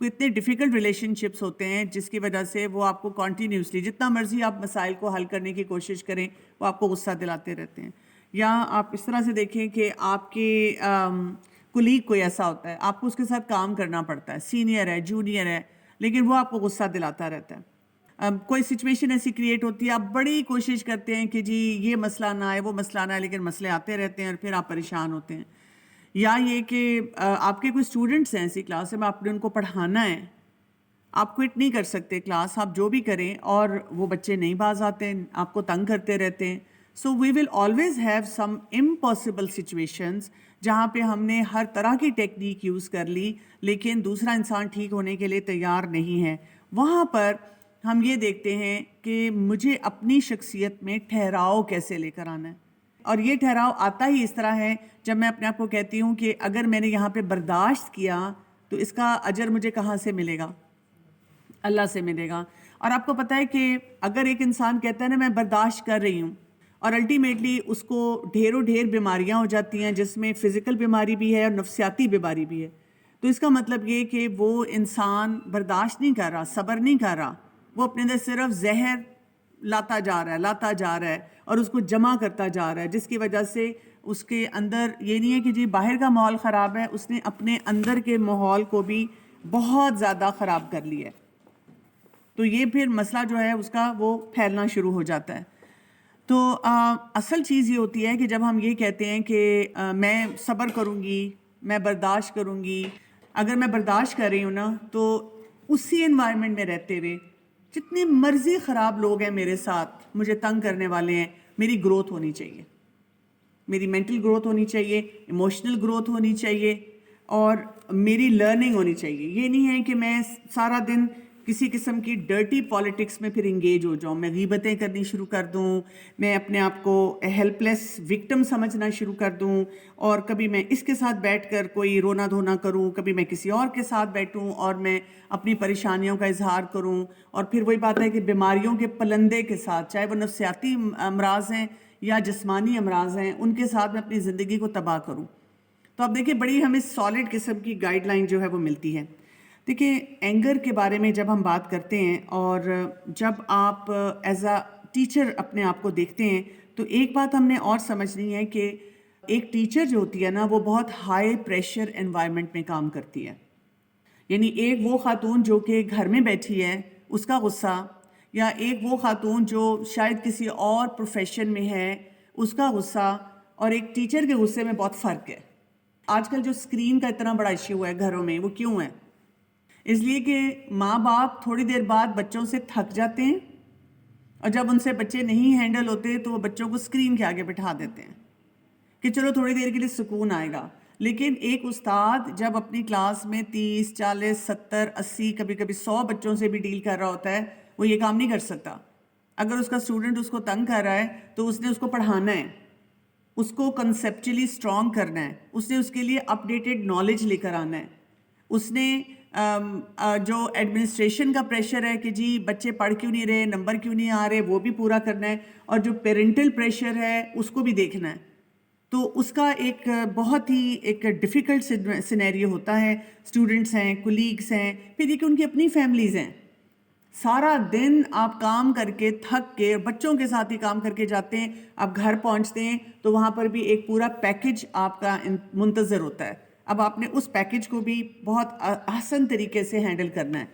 کوئی اتنے difficult relation ships ہوتے ہیں جس کی وجہ سے وہ آپ کو کنٹینیوسلی جتنا مرضی آپ مسائل کو حل کرنے کی کوشش کریں وہ آپ کو غصہ دلاتے رہتے ہیں. یا آپ اس طرح سے دیکھیں کہ آپ کے کولیگ کوئی ایسا ہوتا ہے, آپ کو اس کے ساتھ کام کرنا پڑتا ہے, سینئر ہے, جونیئر ہے, لیکن وہ آپ کو غصہ دلاتا رہتا ہے. کوئی سچویشن ایسی کریٹ ہوتی ہے, آپ بڑی کوشش کرتے ہیں کہ جی یہ مسئلہ نہ آئے, وہ مسئلہ نہ آئے, لیکن مسئلے آتے رہتے ہیں اور پھر آپ پریشان ہوتے ہیں. یا یہ کہ آپ کے کوئی اسٹوڈنٹس ہیں ایسی کلاس میں, آپ نے ان کو پڑھانا ہے, آپ کوئٹ نہیں کر سکتے کلاس, آپ جو بھی کریں, اور وہ بچے نہیں باز آتے ہیں, آپ کو تنگ کرتے رہتے ہیں. So we will always have some impossible situations جہاں پہ ہم نے ہر طرح کی ٹیکنیک یوز کر لی لیکن دوسرا انسان ٹھیک ہونے کے لیے تیار نہیں ہے. وہاں پر ہم یہ دیکھتے ہیں کہ مجھے اپنی شخصیت میں ٹھہراؤ کیسے لے کر آنا ہے. اور یہ ٹھہراؤ آتا ہی اس طرح ہے جب میں اپنے آپ کو کہتی ہوں کہ اگر میں نے یہاں پہ برداشت کیا تو اس کا اجر مجھے کہاں سے ملے گا؟ اللہ سے ملے گا. اور آپ کو پتہ ہے کہ اگر ایک انسان کہتا ہے نا میں برداشت کر رہی ہوں, اور الٹیمیٹلی اس کو ڈھیروں ڈھیر بیماریاں ہو جاتی ہیں جس میں فزیکل بیماری بھی ہے اور نفسیاتی بیماری بھی ہے, تو اس کا مطلب یہ کہ وہ انسان برداشت نہیں کر رہا, صبر نہیں کر رہا, وہ اپنے اندر صرف زہر لاتا جا رہا ہے اور اس کو جمع کرتا جا رہا ہے, جس کی وجہ سے اس کے اندر یہ نہیں ہے کہ جی باہر کا ماحول خراب ہے, اس نے اپنے اندر کے ماحول کو بھی بہت زیادہ خراب کر لیا ہے. تو یہ پھر مسئلہ جو ہے اس کا وہ پھیلنا شروع ہو جاتا ہے. تو اصل چیز یہ ہوتی ہے کہ جب ہم یہ کہتے ہیں کہ میں صبر کروں گی, میں برداشت کروں گی, اگر میں برداشت کر رہی ہوں نا تو اسی انوائرمنٹ میں رہتے ہوئے جتنے مرضی خراب لوگ ہیں میرے ساتھ, مجھے تنگ کرنے والے ہیں, میری گروتھ ہونی چاہیے, میری مینٹل گروتھ ہونی چاہیے, ایموشنل گروتھ ہونی چاہیے, اور میری لرننگ ہونی چاہیے. یہ نہیں ہے کہ میں سارا دن کسی قسم کی ڈرٹی پالیٹکس میں پھر انگیج ہو جاؤں, میں غیبتیں کرنی شروع کر دوں, میں اپنے آپ کو ہیلپ لیس وکٹم سمجھنا شروع کر دوں, اور کبھی میں اس کے ساتھ بیٹھ کر کوئی رونا دھونا کروں, کبھی میں کسی اور کے ساتھ بیٹھوں اور میں اپنی پریشانیوں کا اظہار کروں, اور پھر وہی بات ہے کہ بیماریوں کے پلندے کے ساتھ, چاہے وہ نفسیاتی امراض ہیں یا جسمانی امراض ہیں, ان کے ساتھ میں اپنی زندگی کو تباہ کروں. تو آپ دیکھیں بڑی ہمیں سالڈ قسم کی گائیڈ لائن جو ہے وہ ملتی ہے. دیکھیں اینگر کے بارے میں جب ہم بات کرتے ہیں اور جب آپ ایز اے ٹیچر اپنے آپ کو دیکھتے ہیں تو ایک بات ہم نے اور سمجھنی ہے کہ ایک ٹیچر جو ہوتی ہے نا وہ بہت ہائی پریشر انوائرمنٹ میں کام کرتی ہے. یعنی ایک وہ خاتون جو کہ گھر میں بیٹھی ہے اس کا غصہ, یا ایک وہ خاتون جو شاید کسی اور پروفیشن میں ہے اس کا غصہ, اور ایک ٹیچر کے غصے میں بہت فرق ہے. آج کل جو اسکرین کا اتنا بڑا ایشو ہے گھروں میں, وہ کیوں ہے؟ اس لیے کہ ماں باپ تھوڑی دیر بعد بچوں سے تھک جاتے ہیں, اور جب ان سے بچے نہیں ہینڈل ہوتے تو وہ بچوں کو اسکرین کے آگے بٹھا دیتے ہیں کہ چلو تھوڑی دیر کے لیے سکون آئے گا. لیکن ایک استاد جب اپنی کلاس میں 30, 40, 70, 80, کبھی کبھی 100 بچوں سے بھی ڈیل کر رہا ہوتا ہے, وہ یہ کام نہیں کر سکتا. اگر اس کا اسٹوڈنٹ اس کو تنگ کر رہا ہے تو اس نے اس کو پڑھانا ہے, اس کو کنسیپچلی اسٹرانگ کرنا ہے, اس نے اس کے لیے اپ ڈیٹڈ نالج لے کر آنا ہے. اس نے جو ایڈمنسٹریشن کا پریشر ہے کہ جی بچے پڑھ کیوں نہیں رہے, نمبر کیوں نہیں آ رہے, وہ بھی پورا کرنا ہے, اور جو پیرنٹل پریشر ہے اس کو بھی دیکھنا ہے. تو اس کا ایک بہت ہی ایک ڈیفیکلٹ سینیریو ہوتا ہے. اسٹوڈنٹس ہیں, کولیگس ہیں, پھر یہ کہ ان کی اپنی فیملیز ہیں. سارا دن آپ کام کر کے تھک کے بچوں کے ساتھ ہی کام کر کے جاتے ہیں, آپ گھر پہنچتے ہیں تو وہاں پر بھی ایک پورا پیکج آپ کا منتظر ہوتا ہے. اب آپ نے اس پیکج کو بھی بہت احسن طریقے سے ہینڈل کرنا ہے,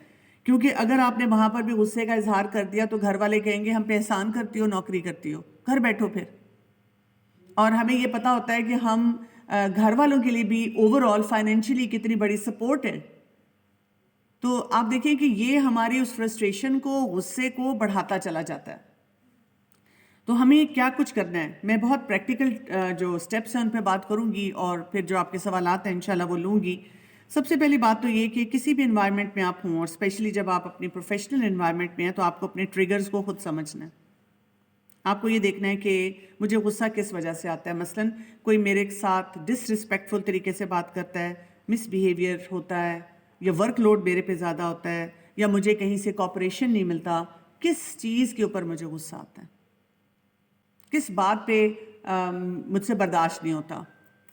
کیونکہ اگر آپ نے وہاں پر بھی غصے کا اظہار کر دیا تو گھر والے کہیں گے ہم پہ احسان کرتی ہو, نوکری کرتی ہو, گھر بیٹھو پھر. اور ہمیں یہ پتہ ہوتا ہے کہ ہم گھر والوں کے لیے بھی اوور آل فائنینشلی کتنی بڑی سپورٹ ہے. تو آپ دیکھیں کہ یہ ہماری اس فرسٹریشن کو, غصے کو بڑھاتا چلا جاتا ہے. تو ہمیں کیا کچھ کرنا ہے, میں بہت پریکٹیکل جو سٹیپس ہیں ان پہ بات کروں گی, اور پھر جو آپ کے سوالات ہیں انشاءاللہ وہ لوں گی. سب سے پہلی بات تو یہ کہ کسی بھی انوائرمنٹ میں آپ ہوں, اور اسپیشلی جب آپ اپنی پروفیشنل انوائرمنٹ میں ہیں, تو آپ کو اپنے ٹریگرز کو خود سمجھنا ہے. آپ کو یہ دیکھنا ہے کہ مجھے غصہ کس وجہ سے آتا ہے. مثلاً کوئی میرے ساتھ ڈس رسپیکٹفل طریقے سے بات کرتا ہے, مس بیہیویئر ہوتا ہے, یا ورک لوڈ میرے پہ زیادہ ہوتا ہے, یا مجھے کہیں سے کوآپریشن نہیں ملتا. کس چیز کے اوپر مجھے غصہ آتا ہے, کس بات پہ مجھ سے برداشت نہیں ہوتا.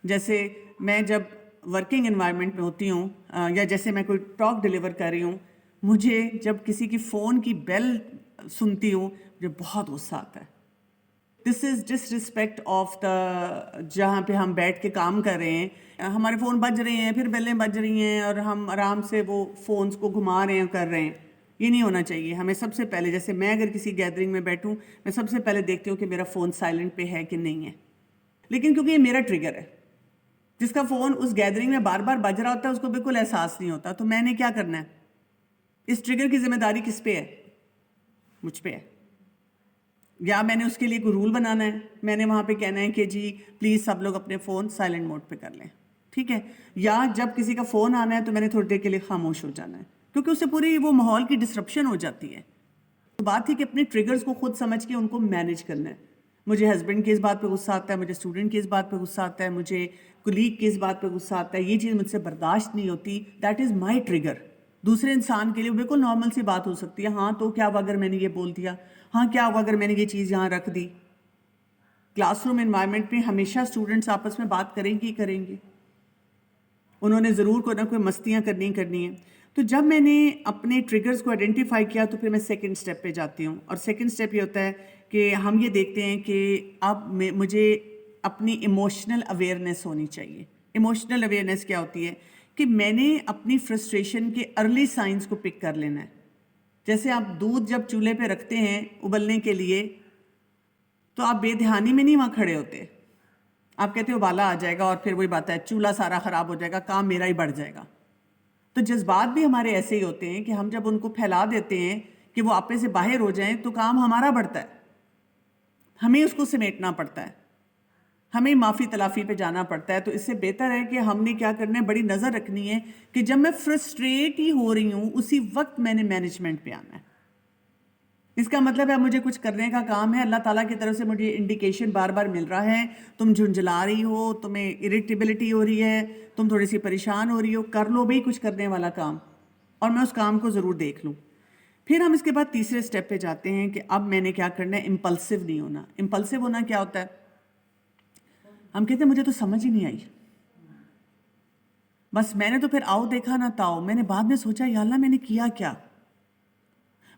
جیسے میں جب ورکنگ انوائرمنٹ میں ہوتی ہوں یا جیسے میں کوئی ٹاک ڈلیور کر رہی ہوں, مجھے جب کسی کی فون کی بیل سنتی ہوں مجھے بہت غصہ آتا ہے. دس از ڈس رسپیکٹ آف دا جہاں پہ ہم بیٹھ کے کام کر رہے ہیں, ہمارے فون بج رہے ہیں, پھر بیلیں بج رہی ہیں اور ہم آرام سے وہ فونس کو گھما رہے ہیں, کر رہے ہیں. یہ نہیں ہونا چاہیے. ہمیں سب سے پہلے, جیسے میں اگر کسی گیدرنگ میں بیٹھوں, میں سب سے پہلے دیکھتی ہوں کہ میرا فون سائلنٹ پہ ہے کہ نہیں ہے. لیکن کیونکہ یہ میرا ٹریگر ہے, جس کا فون اس گیدرنگ میں بار بار بج رہا ہوتا ہے اس کو بالکل احساس نہیں ہوتا, تو میں نے کیا کرنا ہے؟ اس ٹریگر کی ذمہ داری کس پہ ہے؟ مجھ پہ ہے. یا میں نے اس کے لیے کوئی رول بنانا ہے, میں نے وہاں پہ کہنا ہے کہ جی پلیز سب لوگ اپنے فون سائلنٹ موڈ پہ کر لیں, ٹھیک ہے. یا جب کسی کا فون آنا ہے تو میں نے تھوڑی دیر کے لیے خاموش ہو جانا ہے, کیونکہ اس سے پوری وہ ماحول کی ڈسرپشن ہو جاتی ہے. تو بات تھی کہ اپنے ٹریگرز کو خود سمجھ کے ان کو مینیج کرنا ہے. مجھے ہسبینڈ کی اس بات پہ غصہ آتا ہے, مجھے اسٹوڈنٹ کی اس بات پہ غصہ آتا ہے, مجھے کولیگ کی اس بات پہ غصہ آتا ہے, یہ چیز مجھ سے برداشت نہیں ہوتی, دیٹ از مائی ٹریگر. دوسرے انسان کے لیے بالکل نارمل سی بات ہو سکتی ہے, ہاں تو کیا ہوا اگر میں نے یہ بول دیا, ہاں کیا ہوا اگر میں نے یہ چیز یہاں رکھ دی. کلاس روم انوائرمنٹ میں ہمیشہ اسٹوڈنٹس آپس میں بات کریں گے, انہوں نے ضرور کوئی نہ کوئی مستیاں کرنی ہیں. تو جب میں نے اپنے ٹریگرز کو آئیڈینٹیفائی کیا تو پھر میں سیکنڈ سٹیپ پہ جاتی ہوں, اور سیکنڈ سٹیپ یہ ہوتا ہے کہ ہم یہ دیکھتے ہیں کہ اب مجھے اپنی ایموشنل اویئرنیس ہونی چاہیے. ایموشنل اویئرنیس کیا ہوتی ہے؟ کہ میں نے اپنی فرسٹریشن کے ارلی سائنز کو پک کر لینا ہے. جیسے آپ دودھ جب چولہے پہ رکھتے ہیں ابلنے کے لیے تو آپ بے دھیانی میں نہیں وہاں کھڑے ہوتے, آپ کہتے ہو ابالا آ جائے گا اور پھر وہی بات ہے چولہا سارا خراب ہو جائے گا, کام میرا ہی بڑھ جائے گا. تو جذبات بھی ہمارے ایسے ہی ہوتے ہیں کہ ہم جب ان کو پھیلا دیتے ہیں کہ وہ آپے سے باہر ہو جائیں تو کام ہمارا بڑھتا ہے, ہمیں اس کو سمیٹنا پڑتا ہے, ہمیں معافی تلافی پہ جانا پڑتا ہے. تو اس سے بہتر ہے کہ ہم نے کیا کرنا ہے, بڑی نظر رکھنی ہے کہ جب میں فرسٹریٹ ہی ہو رہی ہوں اسی وقت میں نے مینجمنٹ پہ آنا ہے. اس کا مطلب ہے مجھے کچھ کرنے کا کام ہے, اللہ تعالیٰ کی طرف سے مجھے انڈیکیشن بار بار مل رہا ہے, تم جھنجھلا رہی ہو, تمہیں اریٹیبلٹی ہو رہی ہے, تم تھوڑی سی پریشان ہو رہی ہو, کر لو بھئی کچھ کرنے والا کام, اور میں اس کام کو ضرور دیکھ لوں. پھر ہم اس کے بعد تیسرے سٹیپ پہ جاتے ہیں کہ اب میں نے کیا کرنا ہے, امپلسو نہیں ہونا. امپلسو ہونا کیا ہوتا ہے؟ ہم کہتے ہیں مجھے تو سمجھ ہی نہیں آئی, بس میں نے تو پھر آؤ دیکھا نہ تاؤ, میں نے بعد میں سوچا یا اللہ میں نے کیا کیا.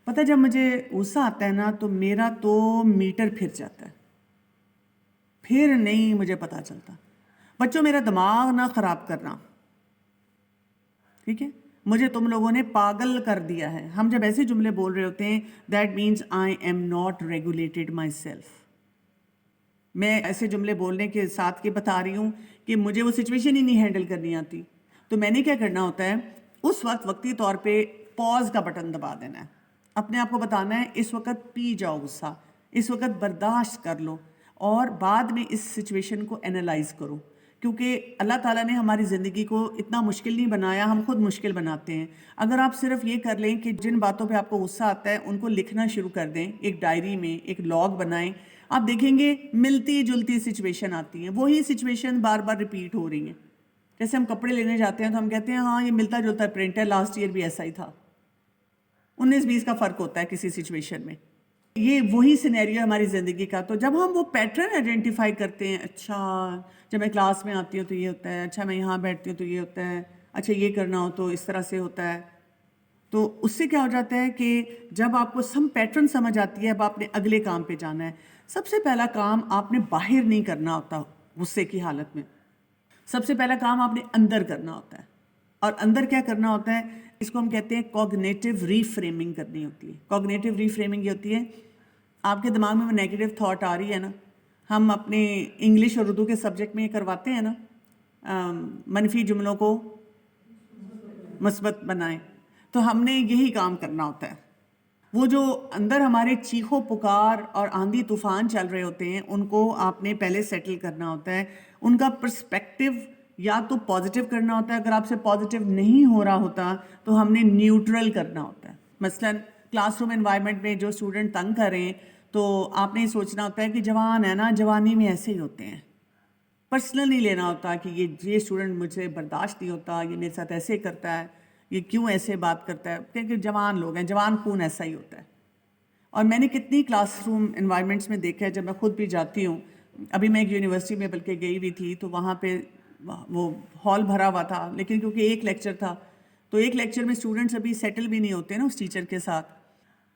پتہ جب مجھے غصہ آتا ہے نا تو میرا تو میٹر پھر جاتا ہے, پھر نہیں مجھے پتہ چلتا. بچوں میرا دماغ نہ خراب کرنا, ٹھیک ہے, مجھے تم لوگوں نے پاگل کر دیا ہے. ہم جب ایسے جملے بول رہے ہوتے ہیں that means I am not regulated my self. میں ایسے جملے بولنے کے ساتھ کے بتا رہی ہوں کہ مجھے وہ سچویشن ہی نہیں ہینڈل کرنی آتی. تو میں نے کیا کرنا ہوتا ہے, اس وقت وقتی طور پہ پاز کا بٹن دبا دینا ہے, اپنے آپ کو بتانا ہے اس وقت پی جاؤ غصہ, اس وقت برداشت کر لو, اور بعد میں اس سچویشن کو انالائز کرو. کیونکہ اللہ تعالیٰ نے ہماری زندگی کو اتنا مشکل نہیں بنایا, ہم خود مشکل بناتے ہیں. اگر آپ صرف یہ کر لیں کہ جن باتوں پہ آپ کو غصہ آتا ہے ان کو لکھنا شروع کر دیں, ایک ڈائری میں ایک لاگ بنائیں, آپ دیکھیں گے ملتی جلتی سچویشن آتی ہیں, وہی سچویشن بار بار ریپیٹ ہو رہی ہیں. جیسے ہم کپڑے لینے جاتے ہیں تو ہم کہتے ہیں ہاں یہ ملتا جلتا پرنٹ ہے, لاسٹ ایئر بھی ایسا ہی تھا. 19-20 کا فرق ہوتا ہے کسی سچویشن میں. یہ وہی سینیریو ہماری زندگی کا. تو جب ہم وہ پیٹرن آئیڈینٹیفائی کرتے ہیں, اچھا جب میں کلاس میں آتی ہوں تو یہ ہوتا ہے, اچھا میں یہاں بیٹھتی ہوں تو یہ ہوتا ہے, اچھا یہ کرنا ہو تو اس طرح سے ہوتا ہے, تو اس سے کیا ہو جاتا ہے کہ جب آپ کو سم پیٹرن سمجھ آتی ہے, اب آپ نے اگلے کام پہ جانا ہے. سب سے پہلا کام آپ نے باہر نہیں کرنا ہوتا غصے کی حالت میں, سب سے پہلا کام آپ نے اندر کرنا ہوتا ہے. اور اندر کیا کرنا ہوتا ہے, اس کو ہم کہتے ہیں کوگنیٹیو ری فریمنگ کرنی ہوتی ہے. کوگنیٹیو ری فریمنگ یہ ہوتی ہے آپ کے دماغ میں وہ نیگیٹو تھاٹ آ رہی ہے نا, ہم اپنے انگلش اور اردو کے سبجیکٹ میں یہ کرواتے ہیں نا, منفی جملوں کو مثبت بنائیں. تو ہم نے یہی کام کرنا ہوتا ہے. وہ جو اندر ہمارے چیخو پکار اور آندھی طوفان چل رہے ہوتے ہیں ان کو آپ نے پہلے سیٹل کرنا ہوتا ہے. ان کا پرسپیکٹیو یا تو پازیٹیو کرنا ہوتا ہے, اگر آپ سے پازیٹیو نہیں ہو رہا ہوتا تو ہم نے نیوٹرل کرنا ہوتا ہے. مثلاً کلاس روم انوائرمنٹ میں جو اسٹوڈنٹ تنگ کر رہے ہیں تو آپ نے سوچنا ہوتا ہے کہ جوان ہے نا, جوانی میں ایسے ہی ہوتے ہیں. پرسنل نہیں لینا ہوتا کہ یہ اسٹوڈنٹ مجھ سے برداشت نہیں ہوتا, یہ میرے ساتھ ایسے کرتا ہے, یہ کیوں ایسے بات کرتا ہے, کیونکہ جوان لوگ ہیں, جوان خون ایسا ہی ہوتا ہے. اور میں نے کتنی کلاس روم انوائرمنٹس میں دیکھا ہے, جب میں خود بھی جاتی ہوں, ابھی میں ایک یونیورسٹی میں بلکہ گئی ہوئی تھی, تو وہاں پہ وہ ہال بھرا ہوا تھا، لیکن کیونکہ ایک لیکچر تھا تو ایک لیکچر میں اسٹوڈنٹس ابھی سیٹل بھی نہیں ہوتے نا اس ٹیچر کے ساتھ،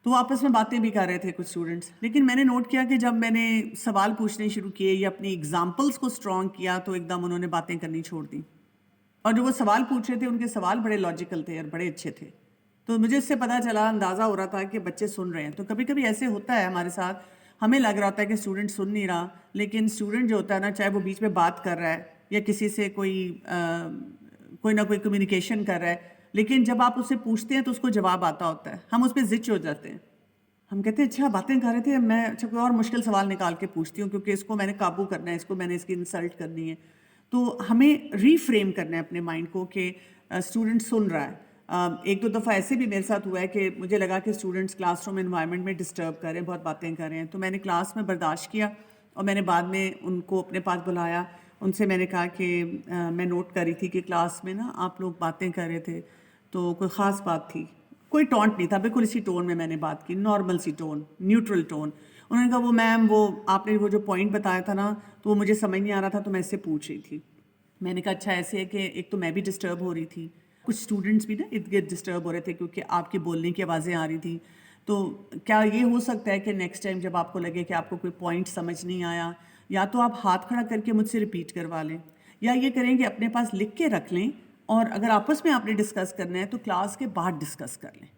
تو وہ آپس میں باتیں بھی کر رہے تھے کچھ اسٹوڈنٹس. لیکن میں نے نوٹ کیا کہ جب میں نے سوال پوچھنے شروع کیے یا اپنی ایگزامپلس کو اسٹرانگ کیا تو ایک دم انہوں نے باتیں کرنی چھوڑ دی. اور جو وہ سوال پوچھ رہے تھے ان کے سوال بڑے لاجیکل تھے اور بڑے اچھے تھے. تو مجھے اس سے پتہ چلا، اندازہ ہو رہا تھا کہ بچے سن رہے ہیں. تو کبھی کبھی ایسے ہوتا ہے ہمارے ساتھ، ہمیں لگ رہا ہوتا ہے کہ اسٹوڈنٹ سن نہیں رہا، لیکن اسٹوڈنٹ جو ہوتا ہے نا، چاہے وہ بیچ میں بات کر رہا ہے یا کسی سے کوئی نہ کوئی کمیونیکیشن کر رہا ہے، لیکن جب آپ اس سے پوچھتے ہیں تو اس کو جواب آتا ہوتا ہے. ہم اس پہ زچ ہو جاتے ہیں، ہم کہتے ہیں اچھا باتیں کر رہے تھے، میں اچھا کوئی اور مشکل سوال نکال کے پوچھتی ہوں کیونکہ اس کو میں نے قابو کرنا ہے، اس کو میں نے اس کی انسلٹ کرنی ہے. تو ہمیں ری فریم کرنا ہے اپنے مائنڈ کو کہ اسٹوڈنٹ سن رہا ہے. ایک دو دفعہ ایسے بھی میرے ساتھ ہوا ہے کہ مجھے لگا کہ اسٹوڈنٹس کلاس روم انوائرمنٹ میں ڈسٹرب کر رہے ہیں، بہت باتیں کر رہے ہیں. تو میں نے کلاس میں برداشت کیا اور میں نے بعد میں ان کو اپنے پاس بلایا. ان سے میں نے کہا کہ میں نوٹ کر رہی تھی کہ کلاس میں نا آپ لوگ باتیں کر رہے تھے، تو کوئی خاص بات تھی؟ کوئی ٹونٹ نہیں تھا، بالکل اسی ٹون میں نے بات کی، نارمل سی ٹون، نیوٹرل ٹون. انہوں نے کہا وہ میم وہ آپ نے وہ جو پوائنٹ بتایا تھا نا تو وہ مجھے سمجھ نہیں آ رہا تھا تو میں اس سے پوچھ رہی تھی. میں نے کہا اچھا ایسے ہے کہ ایک تو میں بھی ڈسٹرب ہو رہی تھی، کچھ اسٹوڈنٹس بھی نا ارد گرد ڈسٹرب ہو رہے تھے کیونکہ آپ کی بولنے کی آوازیں آ رہی تھیں. تو کیا یہ ہو سکتا ہے کہ نیکسٹ ٹائم جب آپ کو لگے کہ آپ کو کوئی پوائنٹ سمجھ نہیں آیا، یا تو آپ ہاتھ کھڑا کر کے مجھ سے ریپیٹ کروا لیں، یا یہ کریں کہ اپنے پاس لکھ کے رکھ لیں، اور اگر آپس میں آپ نے ڈسکس کرنا ہے تو کلاس کے بعد ڈسکس کر لیں.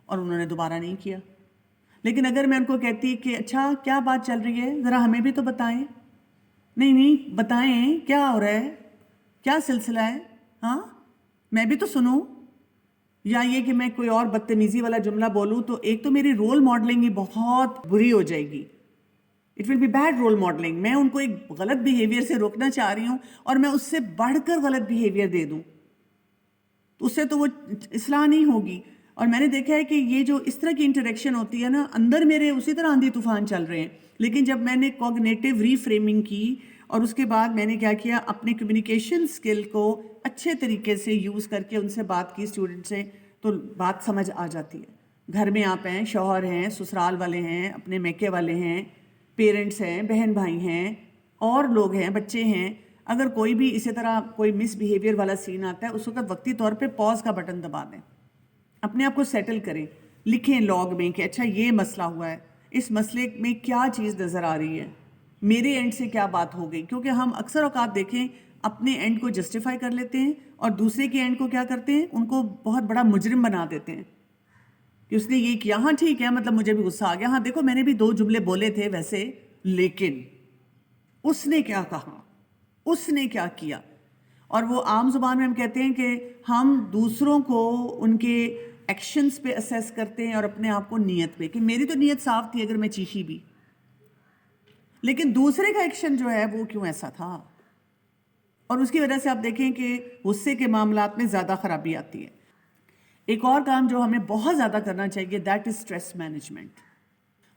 اور انہوں نے دوبارہ نہیں کیا. لیکن اگر میں ان کو کہتی کہ اچھا کیا بات چل رہی ہے، ذرا ہمیں بھی تو بتائیں، نہیں بتائیں کیا ہو رہا ہے، کیا سلسلہ ہے، ہاں میں بھی تو سنوں. یا یہ کہ میں کوئی اور بدتمیزی والا جملہ بولوں تو ایک تو میری رول ماڈلنگ ہی بہت بری ہو جائے گی. It will be bad role modelling. میں ان کو ایک غلط بیہیویئر سے روکنا چاہ رہی ہوں اور میں اس سے بڑھ کر غلط بیہیویئر دے دوں تو اس سے تو وہ اصلاح نہیں ہوگی. اور میں نے دیکھا ہے کہ یہ جو اس طرح کی انٹریکشن ہوتی ہے نا، اندر میرے اسی طرح آندھی طوفان چل رہے ہیں. لیکن جب میں نے کوگنیٹو ری فریمنگ کی اور اس کے بعد میں نے کیا کیا، اپنے کمیونیکیشن سکل کو اچھے طریقے سے یوز کر کے ان سے بات کی اسٹوڈنٹ سے، تو بات سمجھ آ جاتی ہے. گھر میں آپ ہیں، شوہر ہیں، سسرال والے ہیں، اپنے میکے والے ہیں، پیرنٹس ہیں، بہن بھائی ہیں، اور لوگ ہیں، بچے ہیں. اگر کوئی بھی اسی طرح کوئی مس بیہیویئر والا سین آتا ہے، اس وقت وقتی طور پہ پاز کا بٹن دبا دیں، اپنے آپ کو سیٹل کریں، لکھیں لاگ میں کہ اچھا یہ مسئلہ ہوا ہے، اس مسئلے میں کیا چیز نظر آ رہی ہے، میرے اینڈ سے کیا بات ہو گئی. کیونکہ ہم اکثر اوقات دیکھیں اپنے اینڈ کو جسٹیفائی کر لیتے ہیں اور دوسرے کے اینڈ کو کیا کرتے ہیں، ان کو بہت بڑا مجرم بنا دیتے ہیں کہ اس نے یہ کیا، ہاں ٹھیک ہے مطلب مجھے بھی غصہ آ گیا، ہاں دیکھو میں نے بھی 2 جملے بولے تھے ویسے، لیکن اس نے کیا کہا، اس نے کیا کیا. اور وہ عام زبان میں ہم کہتے ہیں کہ ہم دوسروں کو ان کے ایکشنز پہ اسیس کرتے ہیں اور اپنے آپ کو نیت پہ، کہ میری تو نیت صاف تھی اگر میں چیخی بھی، لیکن دوسرے کا ایکشن جو ہے وہ کیوں ایسا تھا. اور اس کی وجہ سے آپ دیکھیں کہ غصے کے معاملات میں زیادہ خرابی آتی ہے. ایک اور کام جو ہمیں بہت زیادہ کرنا چاہیے، دیٹ از اسٹریس مینجمنٹ.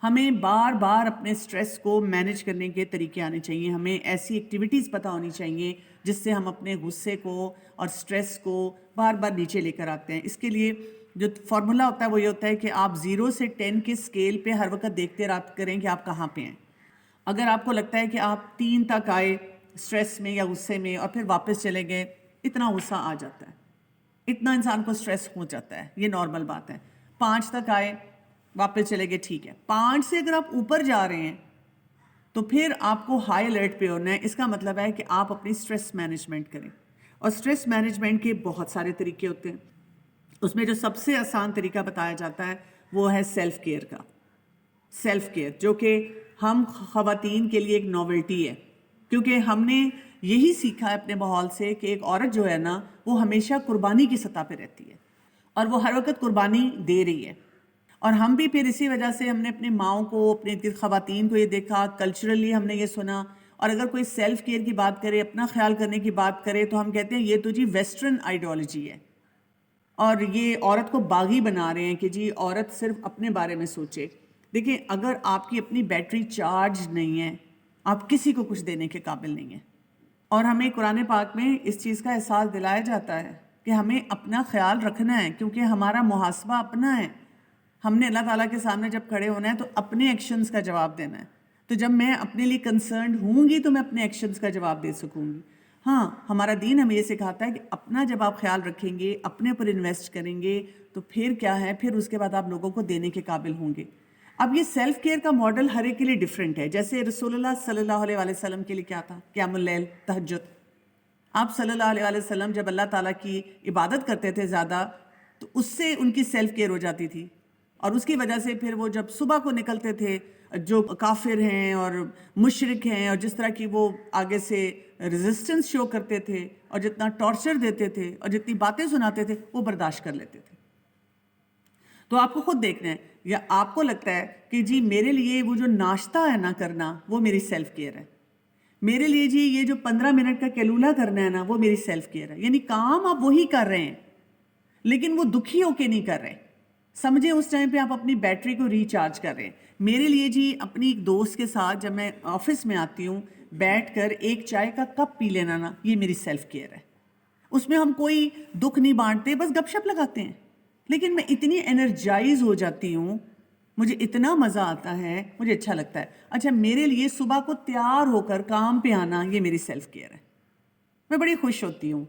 ہمیں بار بار اپنے اسٹریس کو مینج کرنے کے طریقے آنے چاہیے. ہمیں ایسی ایکٹیویٹیز پتہ ہونی چاہیے جس سے ہم اپنے غصے کو اور اسٹریس کو بار بار نیچے لے کر آتے ہیں. اس کے لیے جو فارمولا ہوتا ہے وہ یہ ہوتا ہے کہ آپ 0 سے 10 کے اسکیل پہ ہر وقت دیکھتے رہا کریں کہ آپ کہاں پہ ہیں. اگر آپ کو لگتا ہے کہ آپ 3 تک آئے اسٹریس میں یا غصے میں اور پھر واپس چلے گئے، اتنا غصہ آ جاتا ہے، اتنا انسان کو اسٹریس ہو جاتا ہے، یہ نارمل بات ہے. 5 تک آئے واپس چلے گئے، ٹھیک ہے. 5 سے اگر آپ اوپر جا رہے ہیں تو پھر آپ کو ہائی الرٹ پہ ہونا ہے. اس کا مطلب ہے کہ آپ اپنی اسٹریس مینجمنٹ کریں. اور اسٹریس مینجمنٹ کے بہت سارے طریقے ہوتے ہیں. اس میں جو سب سے آسان طریقہ بتایا جاتا ہے وہ ہے سیلف کیئر کا. سیلف کیئر جو کہ ہم خواتین کے لیے ایک نوولٹی ہے، کیونکہ ہم نے یہی سیکھا ہے اپنے ماحول سے کہ ایک عورت جو ہے نا وہ ہمیشہ قربانی کی سطح پہ رہتی ہے اور وہ ہر وقت قربانی دے رہی ہے. اور ہم بھی پھر اسی وجہ سے ہم نے اپنے ماؤں کو، اپنے خواتین کو یہ دیکھا، کلچرلی ہم نے یہ سنا. اور اگر کوئی سیلف کیئر کی بات کرے، اپنا خیال کرنے کی بات کرے، تو ہم کہتے ہیں یہ تو جی ویسٹرن آئیڈیالوجی ہے اور یہ عورت کو باغی بنا رہے ہیں کہ جی عورت صرف اپنے بارے میں سوچے. دیکھیں اگر آپ کی اپنی بیٹری چارج نہیں ہے، آپ کسی کو کچھ دینے کے قابل نہیں ہیں. اور ہمیں قرآن پاک میں اس چیز کا احساس دلایا جاتا ہے کہ ہمیں اپنا خیال رکھنا ہے، کیونکہ ہمارا محاسبہ اپنا ہے. ہم نے اللہ تعالیٰ کے سامنے جب کھڑے ہونا ہے تو اپنے ایکشنز کا جواب دینا ہے. تو جب میں اپنے لیے کنسرنڈ ہوں گی تو میں اپنے ایکشنز کا جواب دے سکوں گی. ہاں ہمارا دین ہمیں یہ سکھاتا ہے کہ اپنا جب آپ خیال رکھیں گے، اپنے پر انویسٹ کریں گے تو پھر کیا ہے، پھر اس کے بعد آپ لوگوں کو دینے کے قابل ہوں گے. اب یہ سیلف کیئر کا ماڈل ہر ایک کے لیے ڈیفرنٹ ہے. جیسے رسول اللہ صلی اللہ علیہ وآلہ وسلم کے لیے کیا تھا؟ قیام اللیل، تہجد. آپ صلی اللہ علیہ وآلہ وسلم جب اللہ تعالیٰ کی عبادت کرتے تھے زیادہ تو اس سے ان کی سیلف کیئر ہو جاتی تھی، اور اس کی وجہ سے پھر وہ جب صبح کو نکلتے تھے، جو کافر ہیں اور مشرک ہیں اور جس طرح کی وہ آگے سے ریزسٹنس شو کرتے تھے اور جتنا ٹارچر دیتے تھے اور جتنی باتیں سناتے تھے وہ برداشت کر لیتے تھے. تو آپ کو خود دیکھنا ہے، یا آپ کو لگتا ہے کہ جی میرے لیے وہ جو ناشتہ ہے نا کرنا وہ میری سیلف کیئر ہے، میرے لیے جی یہ جو 15 منٹ کا کیلولا کرنا ہے نا وہ میری سیلف کیئر ہے. یعنی کام آپ وہی کر رہے ہیں لیکن وہ دکھی ہو کے نہیں کر رہے. سمجھیں اس ٹائم پہ آپ اپنی بیٹری کو ریچارج کر رہے ہیں. میرے لیے جی اپنی ایک دوست کے ساتھ جب میں آفس میں آتی ہوں بیٹھ کر ایک چائے کا کپ پی لینا نا، یہ میری سیلف کیئر ہے. اس میں ہم کوئی دکھ نہیں بانٹتے، بس گپ شپ لگاتے ہیں، لیکن میں اتنی انرجائز ہو جاتی ہوں، مجھے اتنا مزہ آتا ہے، مجھے اچھا لگتا ہے. اچھا میرے لیے صبح کو تیار ہو کر کام پہ آنا یہ میری سیلف کیئر ہے. میں بڑی خوش ہوتی ہوں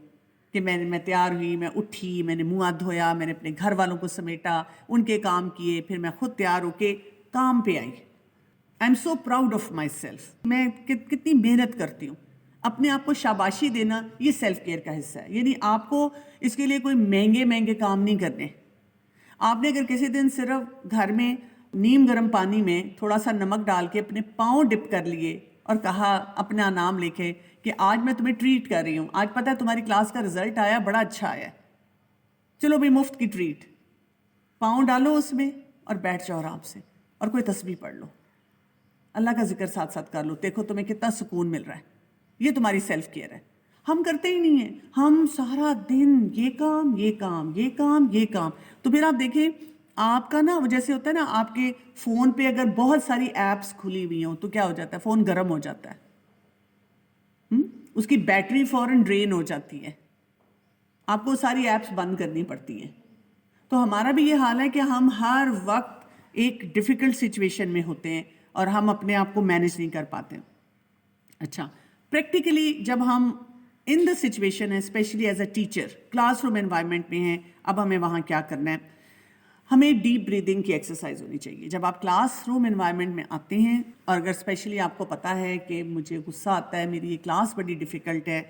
کہ میں تیار ہوئی، میں اٹھی، میں نے منہ ہاتھ دھویا، میں نے اپنے گھر والوں کو سمیٹا، ان کے کام کیے، پھر میں خود تیار ہو کے کام پہ آئی. I am so proud of myself. میں کتنی محنت کرتی ہوں. اپنے آپ کو شاباشی دینا یہ سیلف کیئر کا حصہ ہے. یعنی آپ کو اس کے لیے کوئی مہنگے کام نہیں کرنے. آپ نے اگر کسی دن صرف گھر میں نیم گرم پانی میں تھوڑا سا نمک ڈال کے اپنے پاؤں ڈپ کر لیے اور کہا اپنا نام لکھے کہ آج میں تمہیں ٹریٹ کر رہی ہوں، آج پتہ ہے تمہاری کلاس کا رزلٹ آیا، بڑا اچھا آیا، چلو بھی مفت کی ٹریٹ. پاؤں ڈالو اس میں اور بیٹھ جاؤ آرام سے اور کوئی تسبیح پڑھ لو، اللہ کا ذکر ساتھ ساتھ کر لو، دیکھو تمہیں کتنا سکون مل رہا ہے. یہ تمہاری سیلف کیئر ہے. ہم کرتے ہی نہیں ہیں، ہم سارا دن یہ کام یہ کام یہ کام یہ کام. تو پھر آپ دیکھیں آپ کا نا جیسے ہوتا ہے نا، آپ کے فون پہ اگر بہت ساری ایپس کھلی ہوئی ہوں تو کیا ہو جاتا ہے، فون گرم ہو جاتا ہے، اس کی بیٹری فوراً ڈرین ہو جاتی ہے، آپ کو ساری ایپس بند کرنی پڑتی ہیں. تو ہمارا بھی یہ حال ہے کہ ہم ہر وقت ایک ڈیفیکلٹ سچویشن میں ہوتے ہیں اور ہم اپنے آپ کو مینیج نہیں کر پاتے. اچھا پریکٹیکلی جب ہم ان دا سچویشن ہے، especially as a teacher classroom environment میں ہیں، اب ہمیں وہاں کیا کرنا ہے؟ ہمیں ڈیپ بریدنگ کی ایکسرسائز ہونی چاہیے. جب آپ کلاس روم انوائرمنٹ میں آتے ہیں اور اگر اسپیشلی آپ کو پتہ ہے کہ مجھے غصہ آتا ہے، میری یہ کلاس بڑی ڈیفیکلٹ ہے،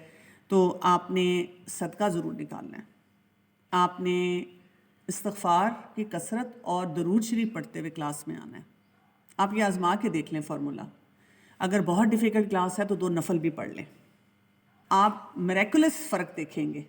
تو آپ نے صدقہ ضرور نکالنا ہے. آپ نے استغفار کی کثرت اور درود شریف پڑھتے ہوئے کلاس میں آنا ہے. آپ یہ آزما کے دیکھ لیں فارمولہ. اگر بہت ڈیفیکلٹ کلاس ہے تو 2 نفل بھی پڑھ لیں، آپ میریکولس فرق دیکھیں گے.